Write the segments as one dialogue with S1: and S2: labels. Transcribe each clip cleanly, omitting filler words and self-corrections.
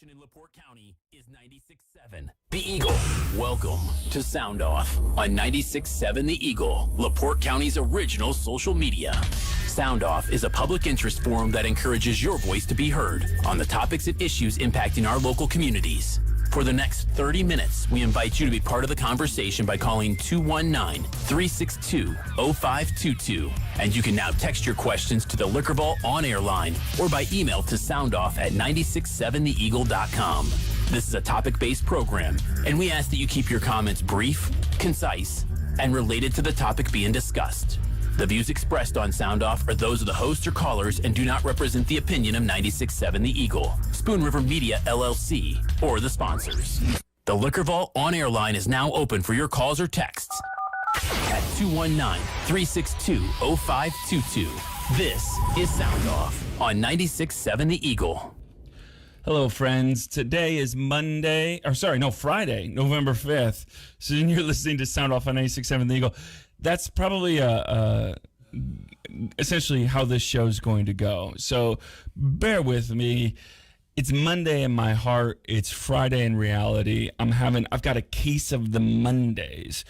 S1: station in LaPorte County is 96.7 The Eagle. Welcome to Sound Off on 96.7 The Eagle, LaPorte County's original social media. Sound Off is a public interest forum that encourages your voice to be heard on the topics and issues impacting our local communities. For the next 30 minutes, we invite you to be part of the conversation by calling 219-362-0522. And you can now text your questions to the Liquor Vault on-air line or by email to soundoff@967theeagle.com. This is a topic-based program, and we ask that you keep your comments brief, concise, and related to the topic being discussed. The views expressed on Sound Off are those of the hosts or callers and do not represent the opinion of 96.7 The Eagle, Spoon River Media LLC, or the sponsors. The Liquor Vault on-air line is now open for your calls or texts at 219-362-0522. This is Sound Off on 96.7 The Eagle.
S2: Hello, friends. Today is Friday, November 5th. So you're listening to Sound Off on 96.7 The Eagle. That's probably essentially how this show's going to go. So bear with me. It's Monday in my heart. It's Friday in reality. I've got a case of the Mondays.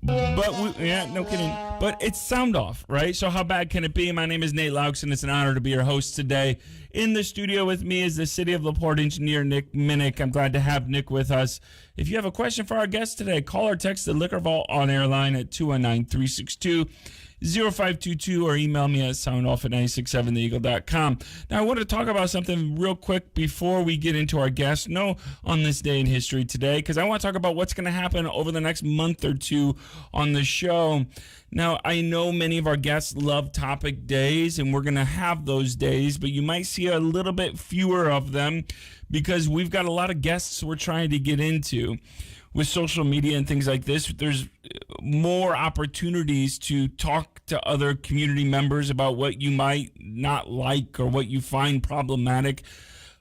S2: But no kidding. But it's Sound Off, right? So how bad can it be? My name is Nate Laux, and it's an honor to be your host today. In the studio with me is the City of LaPorte engineer, Nick Minnick. I'm glad to have Nick with us. If you have a question for our guest today, call or text the Liquor Vault on-air line at 219-362-0522 or email me at soundoff@967theeagle.com. Now, I want to talk about something real quick before we get into our guest. No, on this day in history today, because I want to talk about what's going to happen over the next month or two on the show. Now, I know many of our guests love topic days, and we're going to have those days, but you might see a little bit fewer of them because we've got a lot of guests we're trying to get into. With social media and things like this, there's more opportunities to talk to other community members about what you might not like or what you find problematic.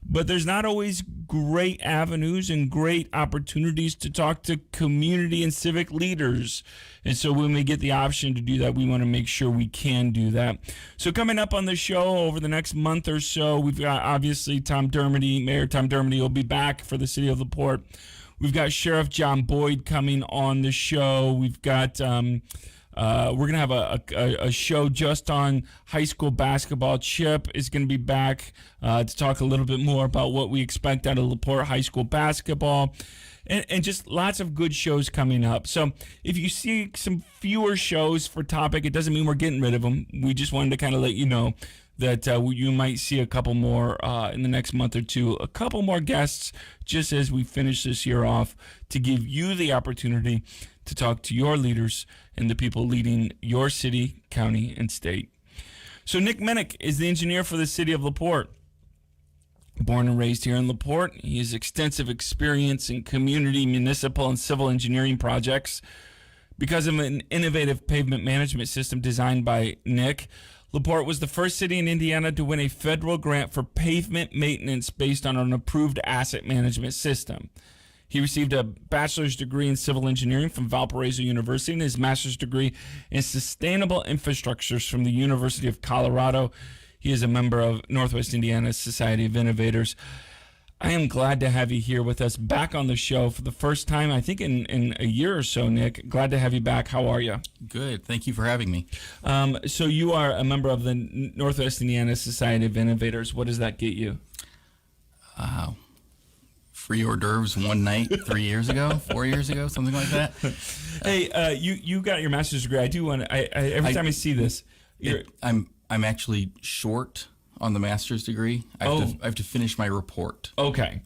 S2: But there's not always great avenues and great opportunities to talk to community and civic leaders. And so when we get the option to do that, we want to make sure we can do that. So coming up on the show over the next month or so, we've got obviously Mayor Tom Dermody will be back for the city of LaPorte. We've got Sheriff John Boyd coming on the show. We've got we're going to have a show just on high school basketball. Chip is going to be back to talk a little bit more about what we expect out of LaPorte high school basketball. And just lots of good shows coming up. So if you see some fewer shows for topic, it doesn't mean we're getting rid of them. We just wanted to kind of let you know that you might see a couple more in the next month or two, a couple more guests just as we finish this year off to give you the opportunity to talk to your leaders and the people leading your city, county, and state. So Nick Minnick is the engineer for the city of LaPorte. Born and raised here in LaPorte, he has extensive experience in community, municipal, and civil engineering projects. Because of an innovative pavement management system designed by Nick, LaPorte was the first city in Indiana to win a federal grant for pavement maintenance based on an approved asset management system. He received a bachelor's degree in civil engineering from Valparaiso University and his master's degree in sustainable infrastructures from the University of Colorado. He is a member of Northwest Indiana Society of Innovators. I am glad to have you here with us back on the show for the first time, I think, in a year or so, Nick. Glad to have you back. How are you?
S3: Good. Thank you for having me.
S2: So you are a member of the Northwest Indiana Society of Innovators. What does that get you?
S3: Free hors d'oeuvres one night 4 years ago, something like that.
S2: Hey, you got your master's degree. I do want to, every time I see this.
S3: I'm actually short on the master's degree. I have to finish my report.
S2: Okay.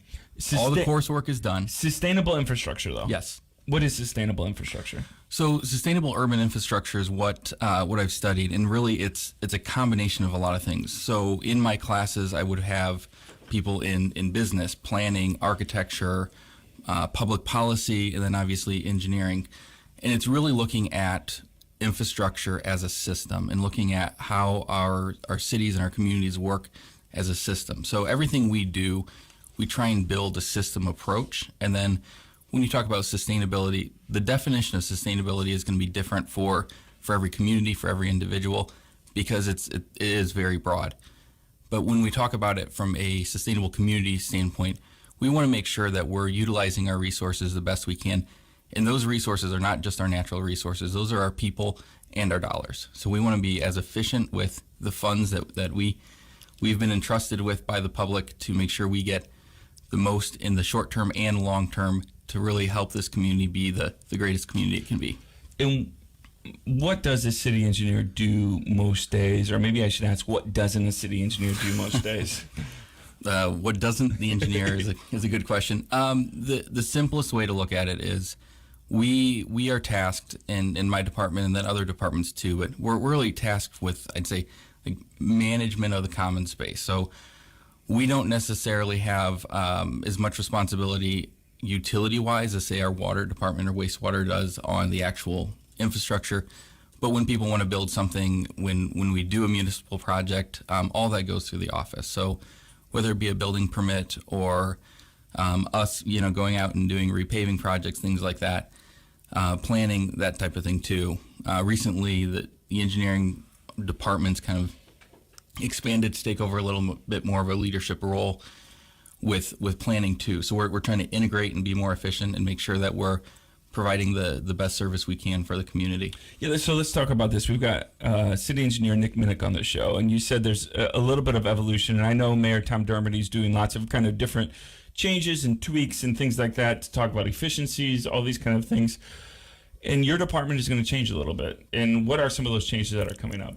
S3: All the coursework is done.
S2: Sustainable infrastructure, though.
S3: Yes.
S2: What is sustainable infrastructure?
S3: So sustainable urban infrastructure is what I've studied, and really it's a combination of a lot of things. So in my classes, I would have people in business, planning, architecture, public policy, and then obviously engineering. And it's really looking at infrastructure as a system and looking at how our cities and our communities work as a system. So everything we do, we try and build a system approach. And then when you talk about sustainability, the definition of sustainability is going to be different for every community, for every individual, because it is very broad. But when we talk about it from a sustainable community standpoint, we want to make sure that we're utilizing our resources the best we can. And those resources are not just our natural resources. Those are our people and our dollars. So we want to be as efficient with the funds that we've been entrusted with by the public to make sure we get the most in the short term and long term to really help this community be the greatest community it can be.
S2: And what does a city engineer do most days? Or maybe I should ask, what doesn't a city engineer do most days?
S3: What doesn't the engineer is a good question. The simplest way to look at it is we are tasked in my department and then other departments too, but we're really tasked with, I'd say, like management of the common space. So we don't necessarily have as much responsibility utility-wise as, say, our water department or wastewater does on the actual infrastructure. But when people want to build something, when we do a municipal project, all that goes through the office. So whether it be a building permit or us, going out and doing repaving projects, things like that, planning, that type of thing too. Recently, the engineering department's kind of expanded to take over a little bit more of a leadership role with planning too. So we're trying to integrate and be more efficient and make sure that we're providing the best service we can for the community.
S2: Yeah, so let's talk about this. We've got city engineer Nick Minnick on the show, and you said there's a little bit of evolution, and I know Mayor Tom Dermody's doing lots of kind of different changes and tweaks and things like that to talk about efficiencies, all these kind of things. And your department is going to change a little bit. And what are some of those changes that are coming up?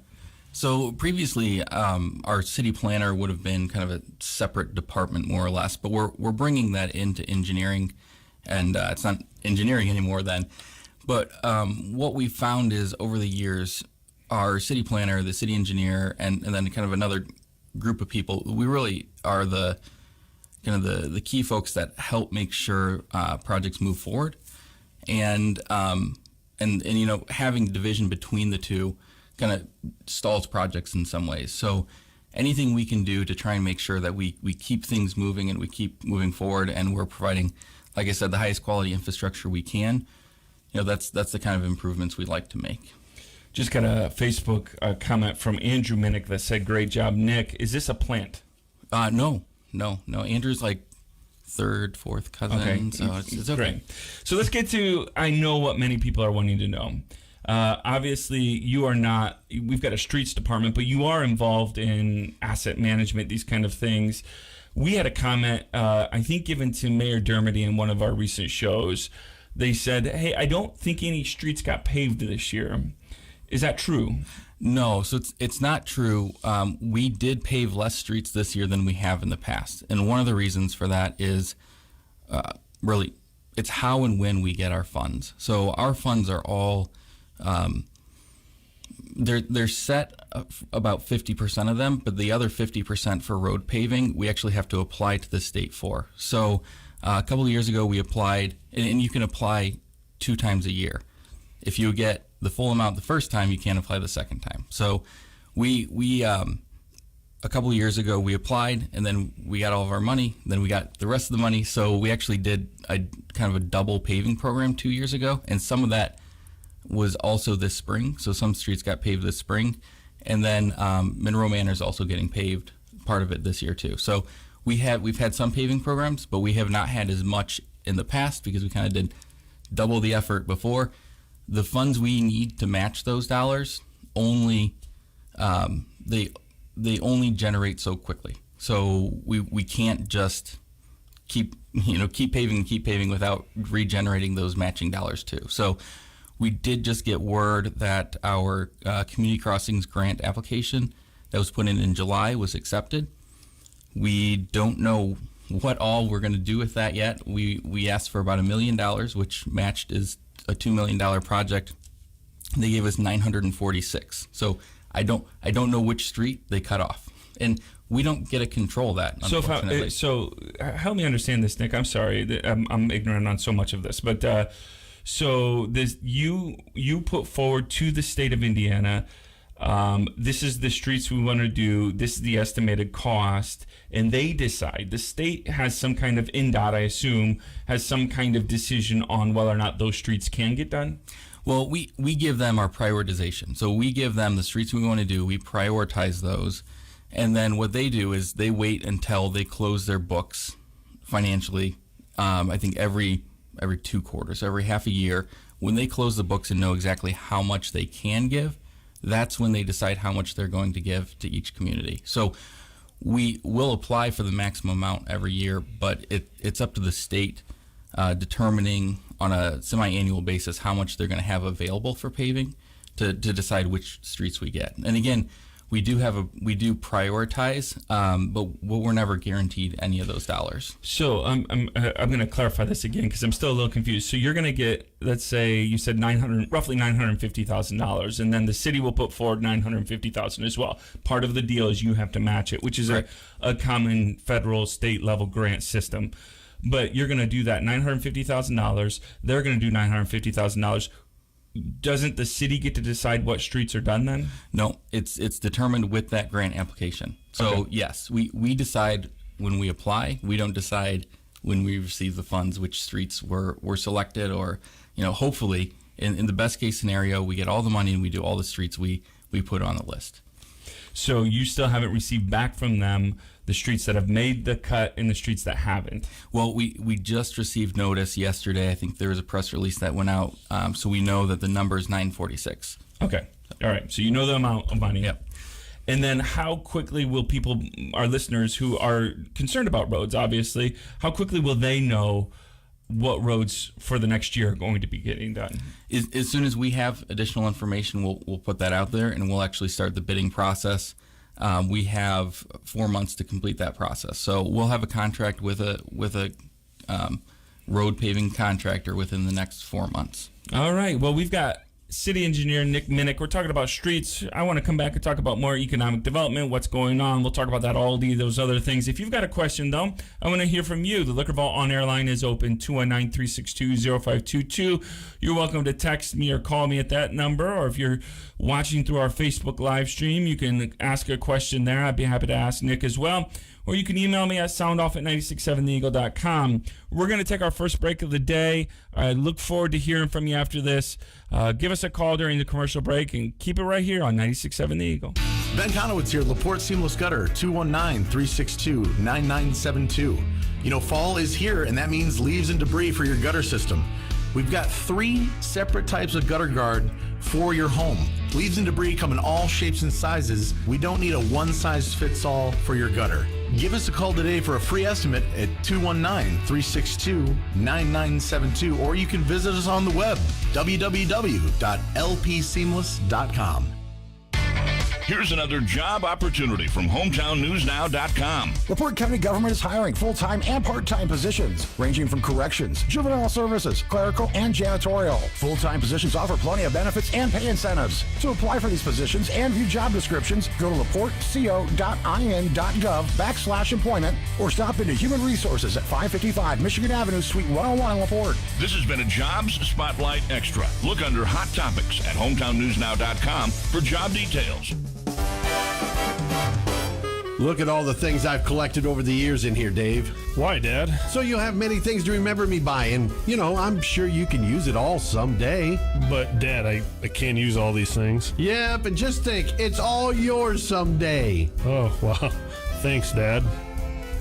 S3: So previously, our city planner would have been kind of a separate department, more or less, but we're bringing that into engineering, and it's not engineering anymore then. But what we found is over the years, our city planner, the city engineer, and then kind of another group of people, we really are the key folks that help make sure projects move forward, and having division between the two kind of stalls projects in some ways. So anything we can do to try and make sure that we keep things moving and we keep moving forward, and we're providing, like I said, the highest quality infrastructure we can, that's the kind of improvements we'd like to make.
S2: Just got a Facebook comment from Andrew Minnick that said, "Great job, Nick. Is this a plant?"
S3: No. Andrew's like third, fourth cousin,
S2: okay.
S3: So it's okay.
S2: Great. So let's get to, I know what many people are wanting to know. Obviously, you are not, we've got a streets department, but you are involved in asset management, these kind of things. We had a comment, I think, given to Mayor Dermody in one of our recent shows. They said, "Hey, I don't think any streets got paved this year." Is that true?
S3: No, so it's not true. We did pave less streets this year than we have in the past. And one of the reasons for that is really it's how and when we get our funds. So our funds are all, they're set about 50% of them, but the other 50% for road paving, we actually have to apply to the state for. So a couple of years ago we applied, and you can apply 2 times a year. If you get the full amount the first time, you can't apply the second time. So we a couple of years ago we applied, and then we got all of our money, then we got the rest of the money. So we actually did a kind of a double paving program 2 years ago, and some of that was also this spring. So some streets got paved this spring, and then Monroe Manor is also getting paved, part of it this year too. So we've had some paving programs, but we have not had as much in the past because we kind of did double the effort before. The funds we need to match those dollars only they only generate so quickly. So we can't just keep paving without regenerating those matching dollars too. So we did just get word that our community crossings grant application that was put in July was accepted. We don't know what all we're going to do with that yet. We asked for about $1 million, which matched is a $2 million project. They gave us 946. So I don't know which street they cut off, and we don't get to control that. Unfortunately.
S2: So help me understand this, Nick. I'm sorry, I'm ignorant on so much of this, but so this you put forward to the state of Indiana. This is the streets we want to do. This is the estimated cost, and they decide. The state has some kind of, INDOT, I assume, has some kind of decision on whether or not those streets can get done.
S3: Well, we give them our prioritization. So we give them the streets we want to do. We prioritize those, and then what they do is they wait until they close their books financially, I think every 2 quarters, every half a year, when they close the books and know exactly how much they can give, that's when they decide how much they're going to give to each community. So we will apply for the maximum amount every year, but it's up to the state determining on a semi-annual basis how much they're going to have available for paving to decide which streets we get. And again, we do prioritize, but we're never guaranteed any of those dollars.
S2: So I'm going to clarify this again because I'm still a little confused. So you're going to get, let's say you said roughly $950,000, and then the city will put forward $950,000 as well. Part of the deal is you have to match it, which is a common federal state level grant system. But you're going to do that $950,000. They're going to do $950,000. Doesn't the city get to decide what streets are done then?
S3: No, it's determined with that grant application. So yes, we decide when we apply. We don't decide when we receive the funds which streets were selected, or hopefully in the best case scenario we get all the money and we do all the streets we put on the list.
S2: So you still haven't received back from them the streets that have made the cut and the streets that haven't?
S3: Well, we just received notice yesterday. I think there was a press release that went out, so we know that the number is 946.
S2: Okay. All right. So you know the amount of money.
S3: Yep.
S2: And then how quickly will people, our listeners who are concerned about roads, obviously, how quickly will they know what roads for the next year are going to be getting done?
S3: As soon as we have additional information, we'll put that out there, and we'll actually start the bidding process. We have 4 months to complete that process, so we'll have a contract with a road paving contractor within the next 4 months.
S2: All right. Well, we've got City Engineer Nick Minnick. We're talking about streets. I want to come back and talk about more economic development, what's going on. We'll talk about that, Aldi, those other things. If you've got a question, though, I want to hear from you. The Liquor Vault on-air line is open, 219-362-0522. You're welcome to text me or call me at that number, or if you're watching through our Facebook live stream, you can ask a question there. I'd be happy to ask Nick as well. Or you can email me at soundoff@967theeagle.com. We're going to take our first break of the day. I look forward to hearing from you after this. Give us a call during the commercial break and keep it right here on 96.7 The Eagle.
S4: Ben Conowitz here, LaPorte Seamless Gutter, 219-362-9972. Fall is here, and that means leaves and debris for your gutter system. We've got 3 separate types of gutter guard for your home. Leaves and debris come in all shapes and sizes. We don't need a one-size-fits-all for your gutter. Give us a call today for a free estimate at 219-362-9972, or you can visit us on the web, www.lpseamless.com.
S5: Here's another job opportunity from HometownNewsNow.com.
S6: LaPorte County government is hiring full-time and part-time positions, ranging from corrections, juvenile services, clerical, and janitorial. Full-time positions offer plenty of benefits and pay incentives. To apply for these positions and view job descriptions, go to laporteco.in.gov/employment or stop into Human Resources at 555 Michigan Avenue, Suite 101 in LaPorte.
S5: This has been a Jobs Spotlight Extra. Look under Hot Topics at HometownNewsNow.com for job details.
S7: Look at all the things I've collected over the years in here, Dave.
S8: Why, Dad?
S7: So you'll have many things to remember me by, and, I'm sure you can use it all someday.
S8: But, Dad, I can't use all these things.
S7: Yep, and just think, it's all yours someday.
S8: Oh, wow. Thanks, Dad.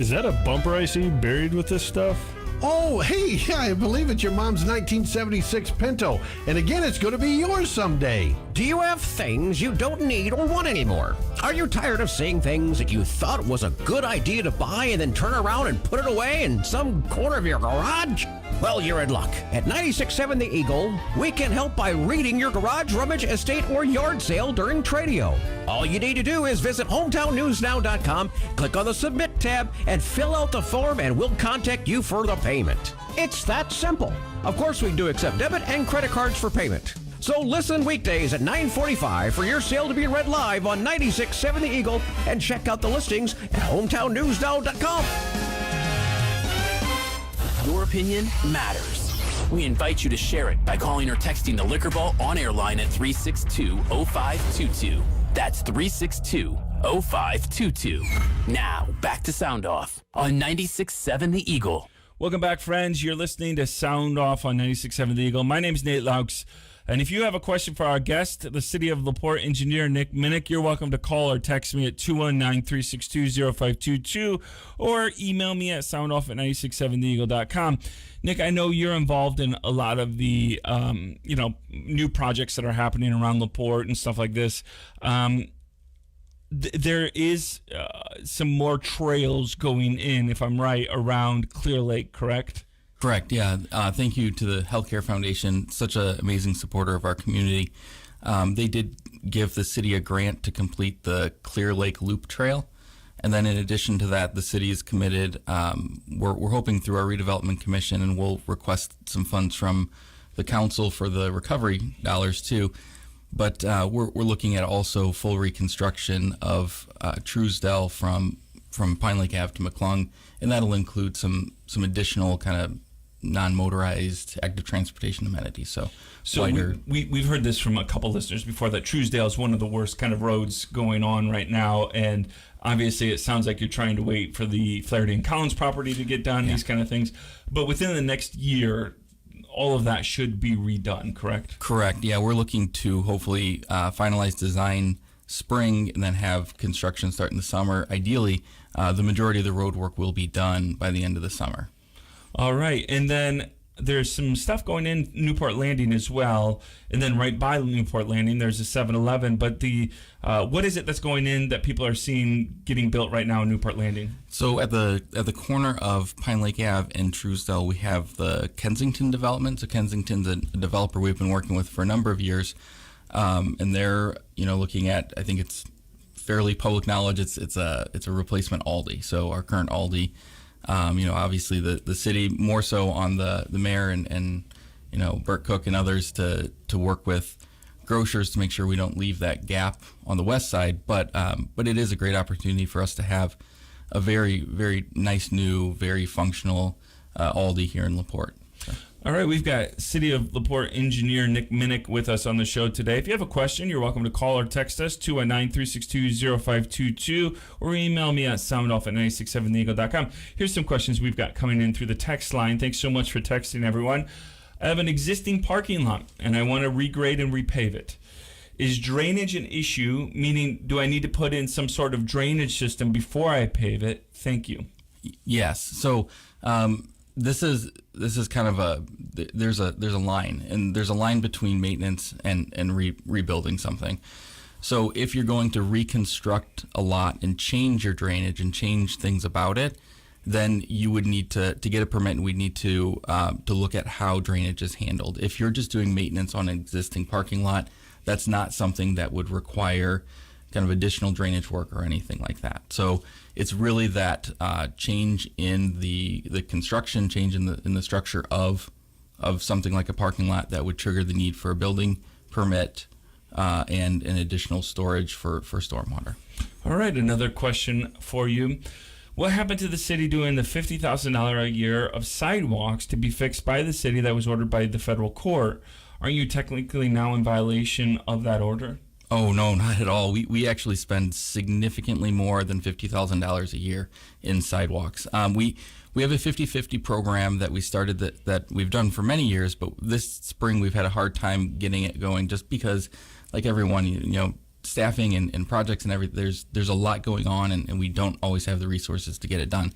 S8: Is that a bumper I see buried with this stuff?
S7: Oh, hey, yeah, I believe it's your mom's 1976 Pinto. And again, it's going to be yours someday.
S9: Do you have things you don't need or want anymore? Are you tired of seeing things that you thought was a good idea to buy and then turn around and put it away in some corner of your garage? Well, you're in luck. At 96.7 The Eagle, we can help by reading your garage, rummage, estate, or yard sale during Tradio. All you need to do is visit HometownNewsNow.com, click on the Submit tab, and fill out the form, and we'll contact you for the payment. It's that simple. Of course, we do accept debit and credit cards for payment. So listen weekdays at 9:45 for your sale to be read live on 96.7 The Eagle, and check out the listings at HometownNewsNow.com.
S1: Your opinion matters. We invite you to share it by calling or texting the Liquor Vault on-air line at 362-0522. That's 362-0522. Now, back to Sound Off on 96.7 The Eagle.
S2: Welcome back, friends. You're listening to Sound Off on 96.7 The Eagle. My name's Nate Laux. And if you have a question for our guest, the City of LaPorte engineer Nick Minnick, you're welcome to call or text me at 219-362-0522 or email me at soundoff@967theeagle.com. Nick, I know you're involved in a lot of the new projects that are happening around LaPorte and stuff like this. There is some more trails going in, if I'm right, around Clear Lake, correct?
S3: Correct, yeah. Thank you to the Healthcare Foundation, such an amazing supporter of our community. They did give the city a grant to complete the Clear Lake Loop Trail. And then in addition to that, the city is committed, we're hoping through our redevelopment commission, and we'll request some funds from the council for the recovery dollars too. But we're looking at also full reconstruction of Truesdale from Pine Lake Ave to McClung, and that'll include some additional kind of non-motorized active transportation amenities. So wider.
S2: We've heard this from a couple listeners before, that Truesdale is one of the worst kind of roads going on right now, and obviously it sounds like you're trying to wait for the Flaherty and Collins property to get done, these kind of things. But within the next year, all of that should be redone, correct?
S3: Correct. Yeah, we're looking to hopefully finalize design spring and then have construction start in the summer. Ideally, the majority of the road work will be done by the end of the summer.
S2: All right. And then there's some stuff going in Newport Landing as well. And then right by Newport Landing, there's a 7-Eleven. But the what is it that's going in that people are seeing getting built right now in Newport Landing?
S3: So at the corner of Pine Lake Ave and Truesdale, we have the Kensington development. So Kensington's a developer we've been working with for a number of years, and they're looking at, I think it's fairly public knowledge, it's a replacement Aldi. So our current Aldi, obviously the city more so on the mayor and Burt Cook and others to work with grocers to make sure we don't leave that gap on the west side, but it is a great opportunity for us to have a very, very nice new, very functional Aldi here in LaPorte. So.
S2: All right, we've got City of LaPorte engineer Nick Minnick with us on the show today. If you have a question, you're welcome to call or text us, 219-362-0522, or email me at soundoff@967theeagle.com. Here's some questions we've got coming in through the text line. Thanks so much for texting, everyone. I have an existing parking lot, and I want to regrade and repave it. Is drainage an issue? Meaning, do I need to put in some sort of drainage system before I pave it? Thank you.
S3: Yes. So this is kind of there's a line, and there's a line between maintenance and rebuilding something. So if you're going to reconstruct a lot and change your drainage and change things about it, then you would need to get a permit, and we'd need to look at how drainage is handled. If you're just doing maintenance on an existing parking lot, that's not something that would require kind of additional drainage work or anything like that. So it's really that change in the construction, change in the structure of something like a parking lot that would trigger the need for a building permit and an additional storage for stormwater.
S2: All right, another question for you. What happened to the city doing the $50,000 a year of sidewalks to be fixed by the city that was ordered by the federal court? Aren't you technically now in violation of that order?
S3: Oh, no, not at all. We actually spend significantly more than $50,000 a year in sidewalks. We have a 50-50 program that we started that we've done for many years, but this spring we've had a hard time getting it going just because, like everyone, staffing and projects and everything, there's a lot going on, and we don't always have the resources to get it done.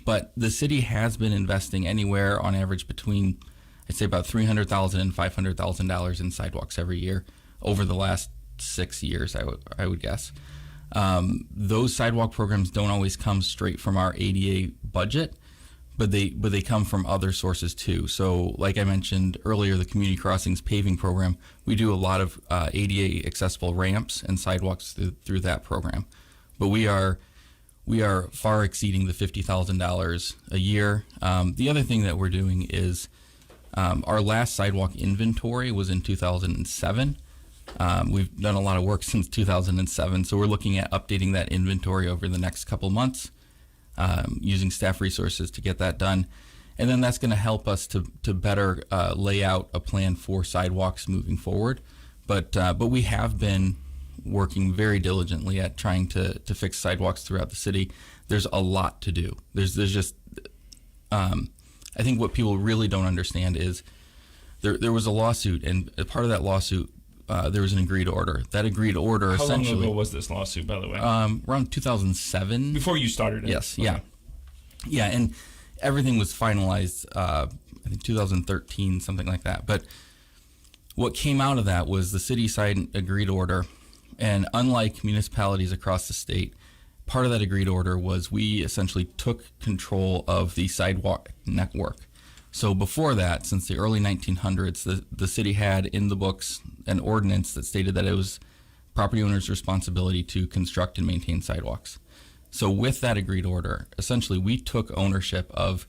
S3: But the city has been investing anywhere on average between, I'd say, about $300,000 and $500,000 in sidewalks every year over the last 6 years, I would guess. Those sidewalk programs don't always come straight from our ADA budget, but they come from other sources too. So like I mentioned earlier, the Community Crossings paving program, we do a lot of ADA accessible ramps and sidewalks through that program. But we are far exceeding the $50,000 a year. The other thing that we're doing is our last sidewalk inventory was in 2007. We've done a lot of work since 2007, so we're looking at updating that inventory over the next couple months, using staff resources to get that done. And then that's going to help us to better lay out a plan for sidewalks moving forward. But we have been working very diligently at trying to fix sidewalks throughout the city. There's a lot to do. There's just, I think what people really don't understand is there was a lawsuit, and as part of that lawsuit, there was an agreed order. That agreed order
S2: How long
S3: essentially
S2: ago was this lawsuit, by the way?
S3: around 2007.
S2: Before you started it?
S3: Yes,
S2: Okay.
S3: yeah, and everything was finalized. I think 2013, something like that. But what came out of that was the city signed an agreed order, and unlike municipalities across the state, part of that agreed order was we essentially took control of the sidewalk network. So before that, since the early 1900s, the city had in the books an ordinance that stated that it was property owners' responsibility to construct and maintain sidewalks. So with that agreed order, essentially we took ownership of,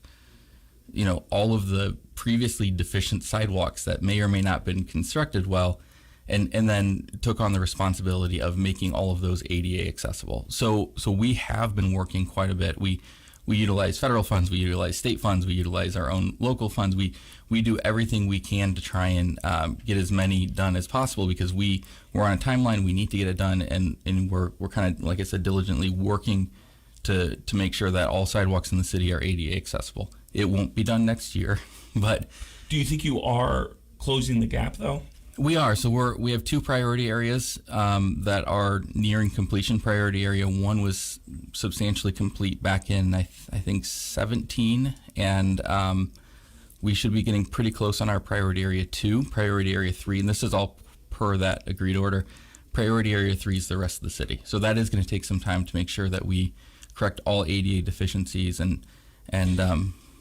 S3: all of the previously deficient sidewalks that may or may not have been constructed well, and then took on the responsibility of making all of those ADA accessible. So we have been working quite a bit. We utilize federal funds, we utilize state funds, we utilize our own local funds. We do everything we can to try and get as many done as possible, because we're on a timeline. We need to get it done, and we're kind of, like I said, diligently working to make sure that all sidewalks in the city are ADA accessible. It won't be done next year, but
S2: Do you think you are closing the gap, though?
S3: we are. So we have two priority areas that are nearing completion. Priority area 1 was substantially complete back in I think 17, and we should be getting pretty close on our priority area 2. Priority area 3, and this is all per that agreed order. Priority area 3 is the rest of the city. So that is going to take some time to make sure that we correct all ADA deficiencies. And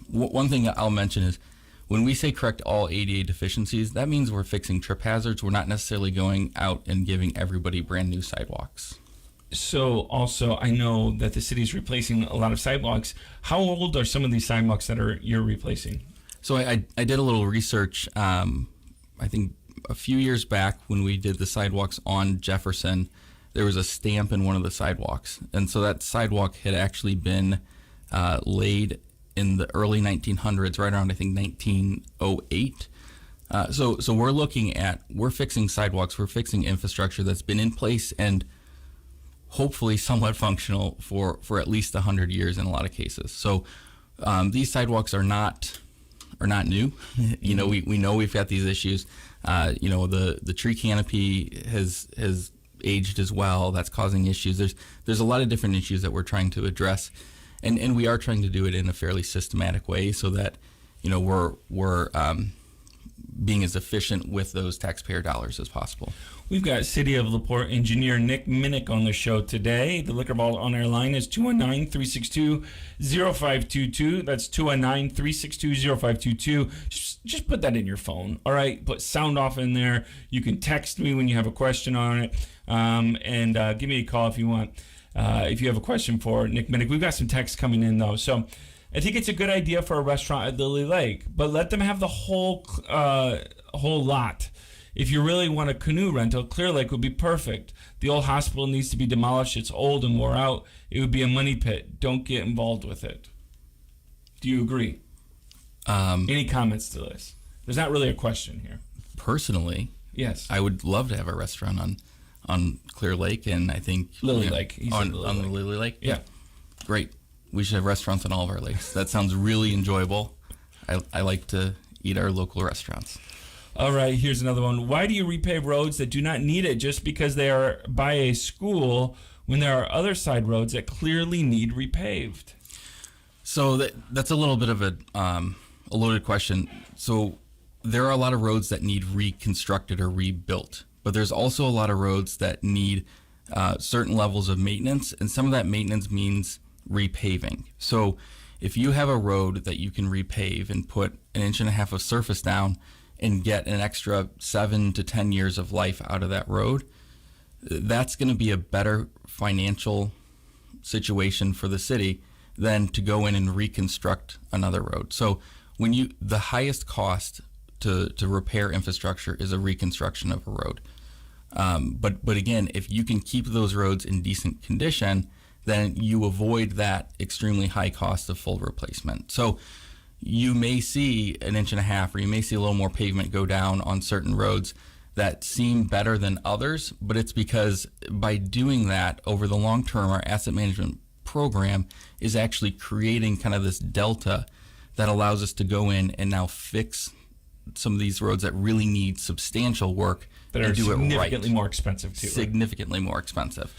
S3: one thing I'll mention is, when we say correct all ADA deficiencies, that means we're fixing trip hazards. We're not necessarily going out and giving everybody brand new sidewalks.
S2: So also, I know that the city is replacing a lot of sidewalks. How old are some of these sidewalks that you're replacing?
S3: So I did a little research, I think a few years back when we did the sidewalks on Jefferson, there was a stamp in one of the sidewalks. And so that sidewalk had actually been laid in the early 1900s, right around, I think, 1908. So we're fixing sidewalks, we're fixing infrastructure that's been in place and hopefully somewhat functional for at least 100 years in a lot of cases. So these sidewalks are not new. We know we've got these issues. The tree canopy has aged as well. That's causing issues. There's a lot of different issues that we're trying to address. And we are trying to do it in a fairly systematic way so that, we're being as efficient with those taxpayer dollars as possible.
S2: We've got City of LaPorte engineer Nick Minnick on the show today. The Liquor Vault on our line is 219-362-0522. That's 219-362-0522. Just put that in your phone, all right? Put sound off in there. You can text me when you have a question on it, and give me a call if you want. If you have a question for Nick Minnick. We've got some texts coming in, though. So I think it's a good idea for a restaurant at Lily Lake, but let them have the whole lot. If you really want a canoe rental, Clear Lake would be perfect. The old hospital needs to be demolished. It's old and wore out. It would be a money pit. Don't get involved with it. Do you agree? Any comments to this? There's not really a question here.
S3: Personally,
S2: yes,
S3: I would love to have a restaurant on Clear Lake, and I think
S2: Lily Lake.
S3: On the Lily Lake.
S2: Yeah,
S3: great. We should have restaurants on all of our lakes. That sounds really enjoyable. I like to eat our local restaurants.
S2: All right, here's another one. Why do you repave roads that do not need it just because they are by a school when there are other side roads that clearly need repaved?
S3: So that's a little bit of a loaded question. So there are a lot of roads that need reconstructed or rebuilt, but there's also a lot of roads that need certain levels of maintenance, and some of that maintenance means repaving. So if you have a road that you can repave and put 1.5 inches of surface down and get an extra 7 to 10 years of life out of that road, that's going to be a better financial situation for the city than to go in and reconstruct another road. So the highest cost to repair infrastructure is a reconstruction of a road. But again, if you can keep those roads in decent condition, then you avoid that extremely high cost of full replacement. So you may see 1.5 inches, or you may see a little more pavement go down on certain roads that seem better than others, but it's because by doing that over the long term, our asset management program is actually creating kind of this delta that allows us to go in and now fix some of these roads that really need substantial work
S2: That are
S3: and do it right.
S2: significantly more expensive, too. Right?
S3: Significantly more expensive.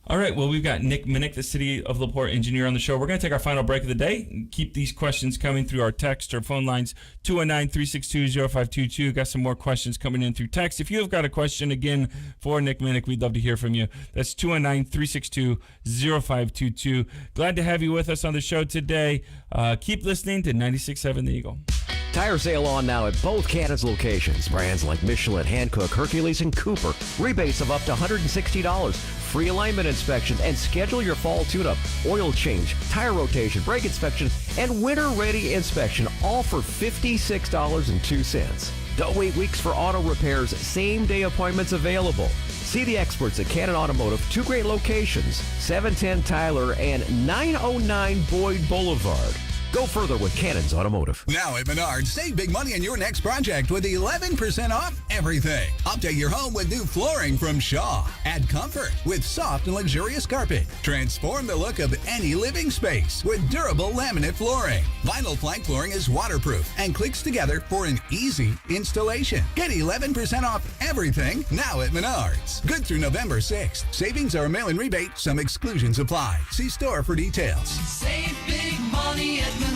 S2: All right, well, we've got Nick Minnick, the City of LaPorte engineer, on the show. We're going to take our final break of the day. Keep these questions coming through our text or phone lines, 219-362-0522. Got some more questions coming in through text. If you have got a question, again, for Nick Minnick, we'd love to hear from you. That's 219-362-0522. Glad to have you with us on the show today. Keep listening to 96.7 The Eagle.
S9: Tire sale on now at both Cannon's locations. Brands like Michelin, Hankook, Hercules, and Cooper. Rebates of up to $160. Free alignment inspection and schedule your fall tune-up, oil change, tire rotation, brake inspection, and winter-ready inspection, all for $56.02. Don't wait weeks for auto repairs. Same-day appointments available. See the experts at Cannon Automotive, 2 great locations, 710 Tyler and 909 Boyd Boulevard. Go further with Cannon's Automotive.
S10: Now at Menards, save big money on your next project with 11% off everything. Update your home with new flooring from Shaw. Add comfort with soft and luxurious carpet. Transform the look of any living space with durable laminate flooring. Vinyl plank flooring is waterproof and clicks together for an easy installation. Get 11% off everything now at Menards. Good through November 6th. Savings are a mail-in rebate. Some exclusions apply. See store for details.
S11: Save big money at Menards.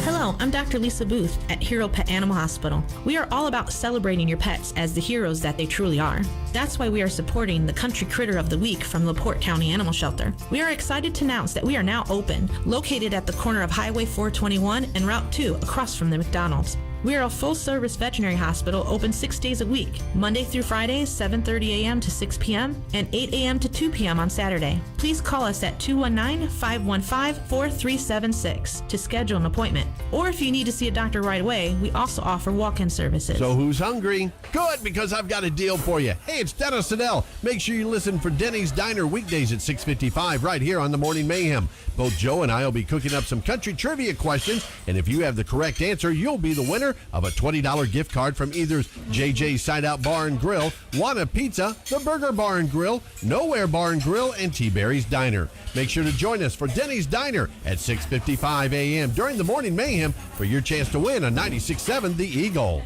S12: Hello, I'm Dr. Lisa Booth at Hero Pet Animal Hospital. We are all about celebrating your pets as the heroes that they truly are. That's why we are supporting the Country Critter of the Week from LaPorte County Animal Shelter. We are excited to announce that we are now open, located at the corner of Highway 421 and Route 2 across from the McDonald's. We are a full-service veterinary hospital open 6 days a week, Monday through Friday, 7:30 a.m. to 6 p.m. and 8 a.m. to 2 p.m. on Saturday. Please call us at 219-515-4376 to schedule an appointment. Or if you need to see a doctor right away, we also offer walk-in services.
S7: So who's hungry? Good, because I've got a deal for you. Hey, it's Dennis Siddell. Make sure you listen for Denny's Diner weekdays at 6:55 right here on the Morning Mayhem. Both Joe and I will be cooking up some country trivia questions, and if you have the correct answer, you'll be the winner of a $20 gift card from either JJ's Side Out Bar and Grill, Wana Pizza, The Burger Bar and Grill, Nowhere Bar and Grill, and T-Berry's Diner. Make sure to join us for Denny's Diner at 6:55 a.m. during the Morning Mayhem for your chance to win a 96.7 The Eagle.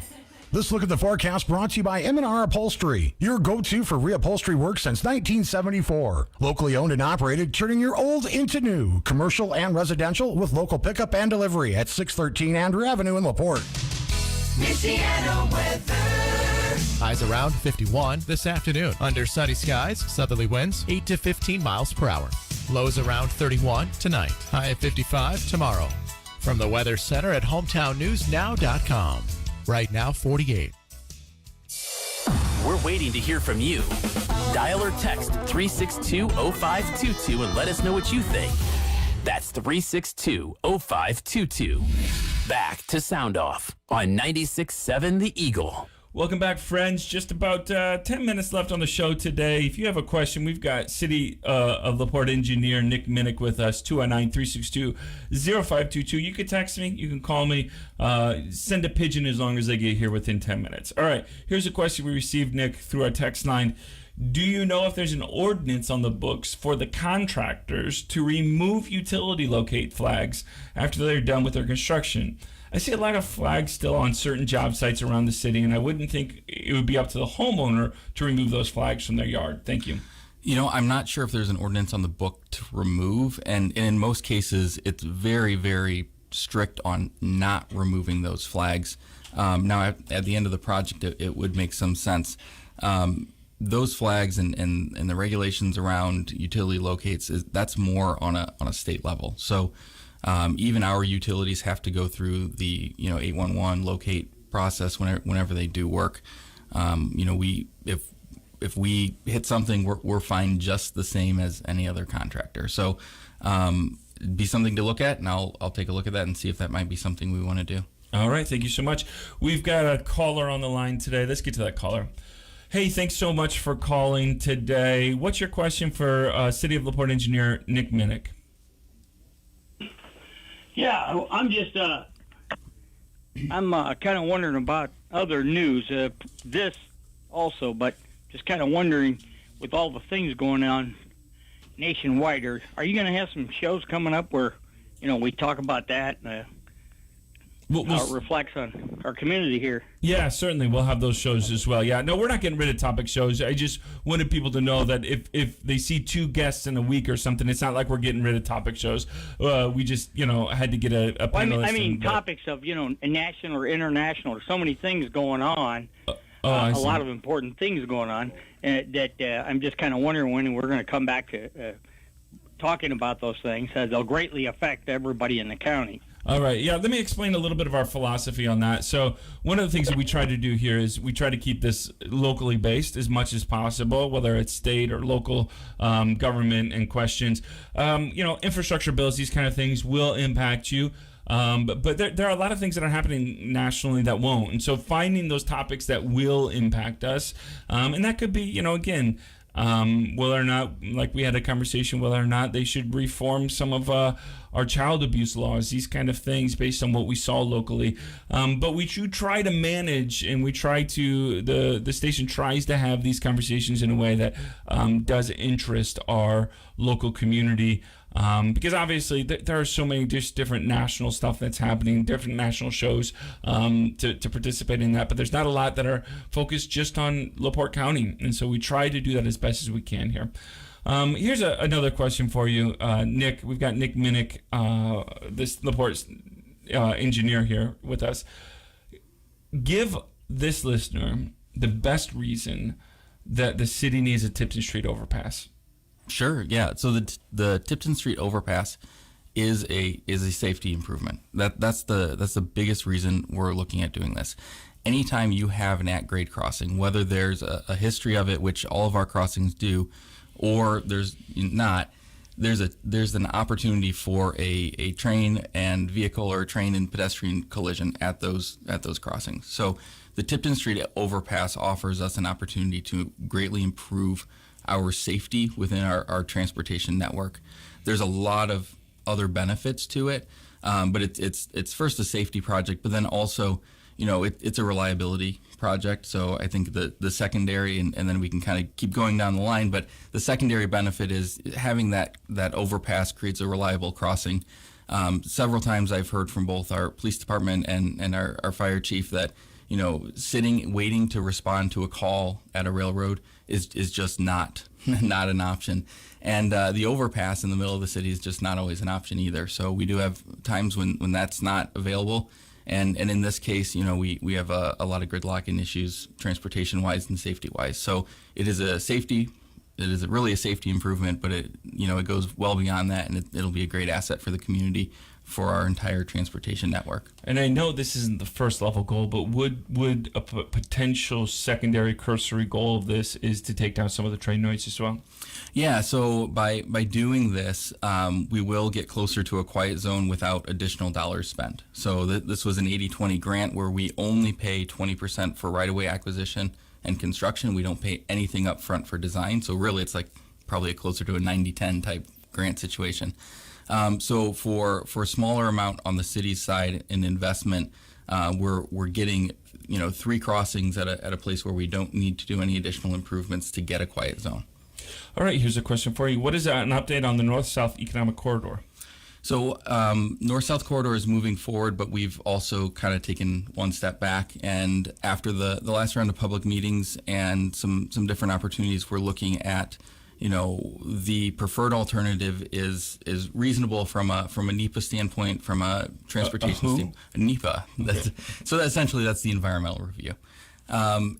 S6: This look at the forecast brought to you by M&R Upholstery, your go-to for reupholstery work since 1974. Locally owned and operated, turning your old into new. Commercial and residential with local pickup and delivery at 613 Andrew Avenue in LaPorte.
S11: Michiana weather.
S13: Highs around 51 this afternoon. Under sunny skies, southerly winds 8 to 15 miles per hour. Lows around 31 tonight. High at 55 tomorrow. From the Weather Center at HometownNewsNow.com. Right now, 48.
S1: We're waiting to hear from you. Dial or text 362-0522 and let us know what you think. That's 362-0522. Back to Sound Off on 96.7 The Eagle.
S2: Welcome back, friends. Just about 10 minutes left on the show today. If you have a question, we've got City of LaPorte engineer Nick Minnick with us, 219-362-0522. You can text me. You can call me. Send a pigeon as long as they get here within 10 minutes. All right, here's a question we received, Nick, through our text line. Do you know if there's an ordinance on the books for the contractors to remove utility locate flags after they're done with their construction? I see a lot of flags still on certain job sites around the city, and I wouldn't think it would be up to the homeowner to remove those flags from their yard. Thank you.
S3: You know, I'm not sure if there's an ordinance on the book to remove, and in most cases, it's very, very strict on not removing those flags. Now, at the end of the project, it would make some sense. Those flags and the regulations around utility locates, that's more on a state level. So even our utilities have to go through the 811 locate process whenever they do work. If we hit something, we're fined just the same as any other contractor. So it'd be something to look at, and I'll take a look at that and see if that might be something we want to do.
S2: All right, thank you so much. We've got a caller on the line today. Let's get to that caller. Hey, thanks so much for calling today. What's your question for City of LaPorte engineer Nick Minnick?
S14: Yeah, I'm just I'm kind of wondering about other news. This also, but just kind of wondering with all the things going on nationwide. Are you going to have some shows coming up where we talk about that? How it reflects on. our community here.
S2: Yeah, certainly. We'll have those shows as well. Yeah, no, we're not getting rid of topic shows. I just wanted people to know that if they see 2 guests in a week or something, it's not like we're getting rid of topic shows. We just, had to get a panelist.
S14: I mean topics of, national or international. There's so many things going on.
S2: A
S14: lot of important things going on. That I'm just kind of wondering when we're going to come back to talking about those things, as they'll greatly affect everybody in the county.
S2: All right. Yeah, let me explain a little bit of our philosophy on that. So one of the things that we try to do here is we try to keep this locally based as much as possible, whether it's state or local government and questions. Infrastructure bills, these kind of things will impact you. But there are a lot of things that are happening nationally that won't. And so finding those topics that will impact us, and that could be, again, whether or not, like we had a conversation, whether or not they should reform some of our child abuse laws, these kind of things based on what we saw locally. But we do try to manage, and we try to, the station tries to have these conversations in a way that does interest our local community. Because obviously there are so many just different national stuff that's happening, different national shows to participate in that, but there's not a lot that are focused just on LaPorte County, and so we try to do that as best as we can here. Here's another question for you, Nick. We've got Nick Minnick, this LaPorte engineer here with us. Give this listener the best reason that the city needs a Tipton Street overpass.
S3: Sure, yeah. So the Tipton Street overpass is a safety improvement. That's the biggest reason we're looking at doing this. Anytime you have an at-grade crossing, whether there's a history of it, which all of our crossings do, or there's not, there's an opportunity for a train and vehicle or train and pedestrian collision at those crossings. So the Tipton Street overpass offers us an opportunity to greatly improve our safety within our transportation network. There's a lot of other benefits to it, but it's first a safety project, but then also, it's a reliability project. So I think the secondary, and then we can kind of keep going down the line, but the secondary benefit is having that overpass creates a reliable crossing. Several times I've heard from both our police department and our fire chief that, waiting to respond to a call at a railroad is just not an option. And the overpass in the middle of the city is just not always an option either. So we do have times when that's not available. And in this case, we have a lot of gridlocking issues, transportation-wise and safety-wise. So it is really a safety improvement, but it goes well beyond that, and it'll be a great asset for the community, for our entire transportation network.
S2: And I know this isn't the first level goal, but would a potential secondary cursory goal of this is to take down some of the train noise as well?
S3: Yeah, so by doing this, we will get closer to a quiet zone without additional dollars spent. So this was an 80-20 grant where we only pay 20% for right-of-way acquisition and construction. We don't pay anything up front for design. So really it's like probably closer to a 90-10 type grant situation. So for a smaller amount on the city's side in investment, we're getting 3 crossings at a place where we don't need to do any additional improvements to get a quiet zone.
S2: All right, here's a question for you. What is an update on the North-South Economic Corridor?
S3: So North-South Corridor is moving forward, but we've also kind of taken one step back. And after the last round of public meetings and some different opportunities, we're looking at the preferred alternative is reasonable from a NEPA standpoint, from a transportation standpoint. NEPA. So essentially that's the environmental review.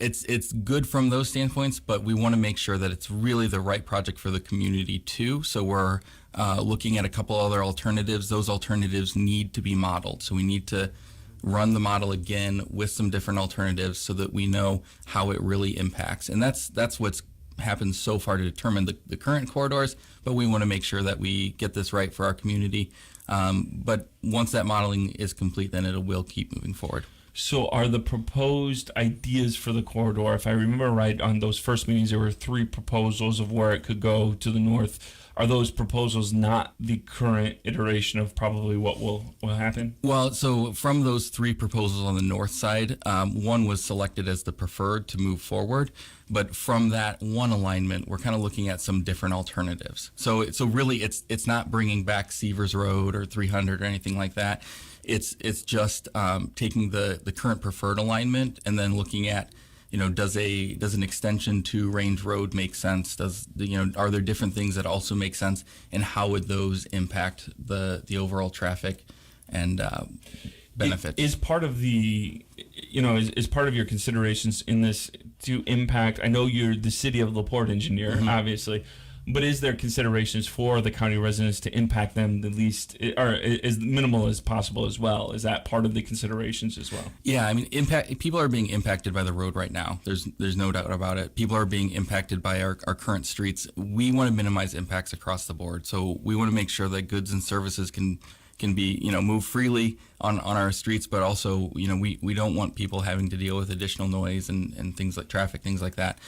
S3: It's good from those standpoints, but we want to make sure that it's really the right project for the community too. So we're looking at a couple other alternatives. Those alternatives need to be modeled. So we need to run the model again with some different alternatives so that we know how it really impacts. And that's what's happened so far to determine the current corridors, but we want to make sure that we get this right for our community. But once that modeling is complete, then it will keep moving forward.
S2: So are the proposed ideas for the corridor, if I remember right, on those first meetings, there were 3 proposals of where it could go to the north. Are those proposals not the current iteration of probably what will happen?
S3: Well, so from those 3 proposals on the north side, one was selected as the preferred to move forward. But from that one alignment, we're kind of looking at some different alternatives. So really, it's not bringing back Seavers Road or 300 or anything like that. It's just taking the current preferred alignment and then looking at, does an extension to Range Road make sense? Are there different things that also make sense, and how would those impact the overall traffic and benefits?
S2: Is part of the, is part of your considerations in this to impact? I know you're the City of LaPorte engineer, obviously, but is there considerations for the county residents to impact them the least, or as minimal as possible as well? Is that part of the considerations as well?
S3: Yeah, I mean, people are being impacted by the road right now. There's no doubt about it. People are being impacted by our current streets. We want to minimize impacts across the board. So we want to make sure that goods and services can be, move freely on our streets, but also, we don't want people having to deal with additional noise and things like traffic, things like that.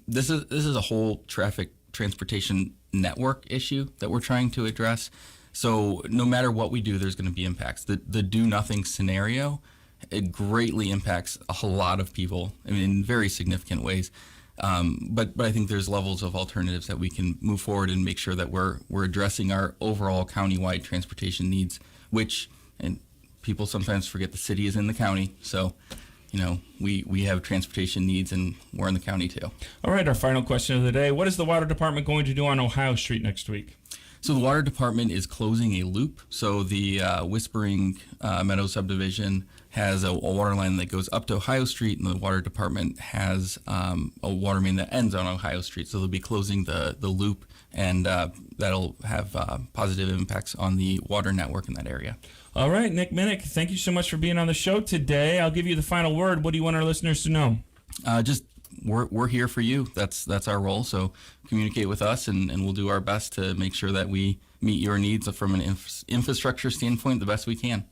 S3: This is a whole transportation network issue that we're trying to address. So no matter what we do, there's going to be impacts. The do nothing scenario, it greatly impacts a whole lot of people, in very significant ways. But I think there's levels of alternatives that we can move forward and make sure that we're addressing our overall countywide transportation needs, and people sometimes forget the city is in the county. So we have transportation needs, and we're in the county too.
S2: All right, our final question of the day. What is the water department going to do on Ohio Street next week?
S3: So the water department is closing a loop. So the Whispering Meadow subdivision has a water line that goes up to Ohio Street, and the water department has a water main that ends on Ohio Street. So they'll be closing the loop, and that'll have positive impacts on the water network in that area.
S2: All right, Nick Minnick, thank you so much for being on the show today. I'll give you the final word. What do you want our listeners to know?
S3: Just we're here for you. That's our role. So communicate with us, and we'll do our best to make sure that we meet your needs from an infrastructure standpoint the best we can.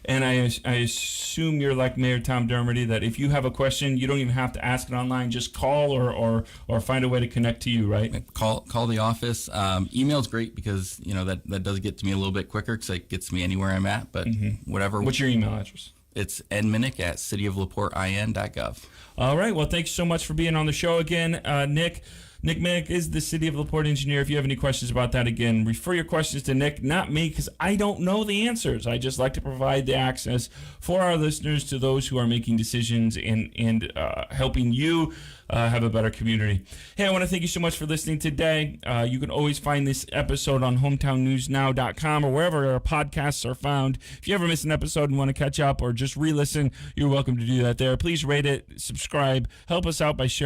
S2: And I assume you're like Mayor Tom Dermody, that if you have a question, you don't even have to ask it online. Just call or find a way to connect to you, right?
S3: Call the office. Email's great because that does get to me a little bit quicker because it gets me anywhere I'm at. But whatever.
S2: What's your email address?
S3: It's nminnick@cityoflaporte.in.gov.
S2: All right. Well, thanks so much for being on the show again, Nick. Nick Minnick is the City of LaPorte engineer. If you have any questions about that, again, refer your questions to Nick, not me, because I don't know the answers. I just like to provide the access for our listeners to those who are making decisions and helping you have a better community. Hey, I want to thank you so much for listening today. You can always find this episode on hometownnewsnow.com or wherever our podcasts are found. If you ever miss an episode and want to catch up or just re-listen, you're welcome to do that there. Please rate it, subscribe, help us out by sharing.